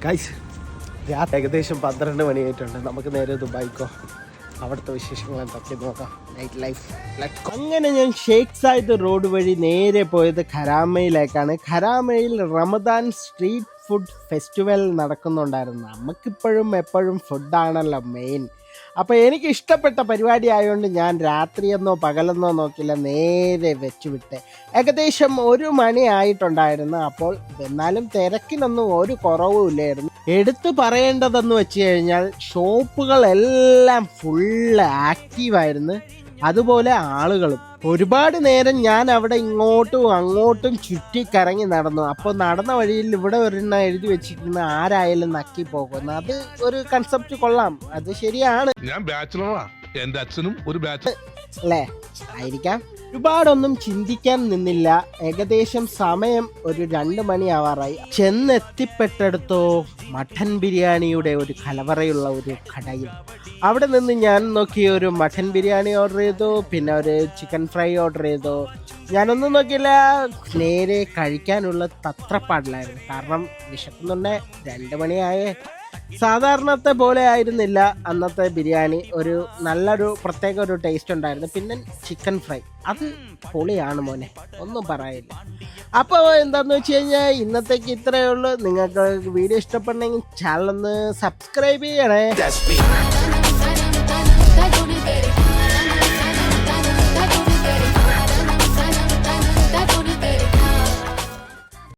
Guys രാത്രി ഏകദേശം 12 മണിയായിട്ടുണ്ട്. നമുക്ക് നേരെ ദുബായിക്കോ, അവിടുത്തെ വിശേഷങ്ങൾ എന്തൊക്കെ നോക്കാം. Night life. അങ്ങനെ ഞാൻ ഷെയ്ഖ് സായിദ് റോഡ് വഴി നേരെ പോയത് ഖരാമയിലേക്കാണ്. ഖരാമയിൽ റമദാൻ സ്ട്രീറ്റ് ഫുഡ് ഫെസ്റ്റിവൽ നടക്കുന്നുണ്ടായിരുന്നു. നമുക്കിപ്പോഴും എപ്പോഴും ഫുഡാണല്ലോ മെയിൻ. അപ്പോൾ എനിക്ക് ഇഷ്ടപ്പെട്ട പരിപാടി ആയതുകൊണ്ട് ഞാൻ രാത്രിയെന്നോ പകലെന്നോ നോക്കില്ല, നേരെ വെച്ചുവിട്ട്. ഏകദേശം 1 മണി ആയിട്ടുണ്ടായിരുന്നു. അപ്പോൾ എന്നാലും തിരക്കിനൊന്നും ഒരു കുറവുമില്ലായിരുന്നു. എടുത്തു പറയേണ്ടതെന്ന് വെച്ച് കഴിഞ്ഞാൽ ഷോപ്പുകളെല്ലാം ഫുള്ള് ആക്റ്റീവായിരുന്നു, അതുപോലെ ആളുകളും. ഒരുപാട് നേരം ഞാൻ അവിടെ ഇങ്ങോട്ടും അങ്ങോട്ടും ചുറ്റിക്കറങ്ങി നടന്നു. അപ്പോൾ നടന്ന വഴിയിൽ ഇവിടെ ഒരെണ്ണം എഴുതി വെച്ചിരിക്കുന്ന ആരായാലും നക്കി പോകുന്നു. അത് ഒരു കൺസെപ്റ്റ് കൊള്ളാം, അത് ശരിയാണ്. ഞാൻ ബാച്ചിലറാ, എന്റെ അച്ഛനും ഒരു ബാച്ച് അല്ലേ, ആയിരിക്കാം. ഒരുപാടൊന്നും ചിന്തിക്കാൻ നിന്നില്ല. ഏകദേശം സമയം ഒരു 2 മണി ആവാറായി. ചെന്നെത്തിപ്പെട്ടെടുത്തോ മട്ടൻ ബിരിയാണിയുടെ ഒരു കലവറയുള്ള ഒരു കടയിൽ. അവിടെ നിന്ന് ഞാൻ നോക്കി ഒരു മട്ടൻ ബിരിയാണി ഓർഡർ ചെയ്തു, പിന്നെ ഒരു ചിക്കൻ ഫ്രൈ ഓർഡർ ചെയ്തു. ഞാനൊന്നും നോക്കിയില്ല, നേരെ കഴിക്കാനുള്ള തത്രപ്പാടിലായിരുന്നു. കാരണം വിശക്കുന്നുണ്ട്, 2 മണിയായേ. സാധാരണത്തെ പോലെ ആയിരുന്നില്ല അന്നത്തെ ബിരിയാണി. ഒരു നല്ലൊരു പ്രത്യേക ഒരു ടേസ്റ്റ് ഉണ്ടായിരുന്നു. പിന്നെ ചിക്കൻ ഫ്രൈ അത് പൊളിയാണ് മോനെ, ഒന്നും പറയില്ല. അപ്പോൾ എന്താണെന്ന് വെച്ച് കഴിഞ്ഞാൽ ഇന്നത്തേക്ക് ഇത്രയേ ഉള്ളൂ. നിങ്ങൾക്ക് വീഡിയോ ഇഷ്ടപ്പെടണമെങ്കിൽ ചാനൽ ഒന്ന് സബ്സ്ക്രൈബ് ചെയ്യണേ.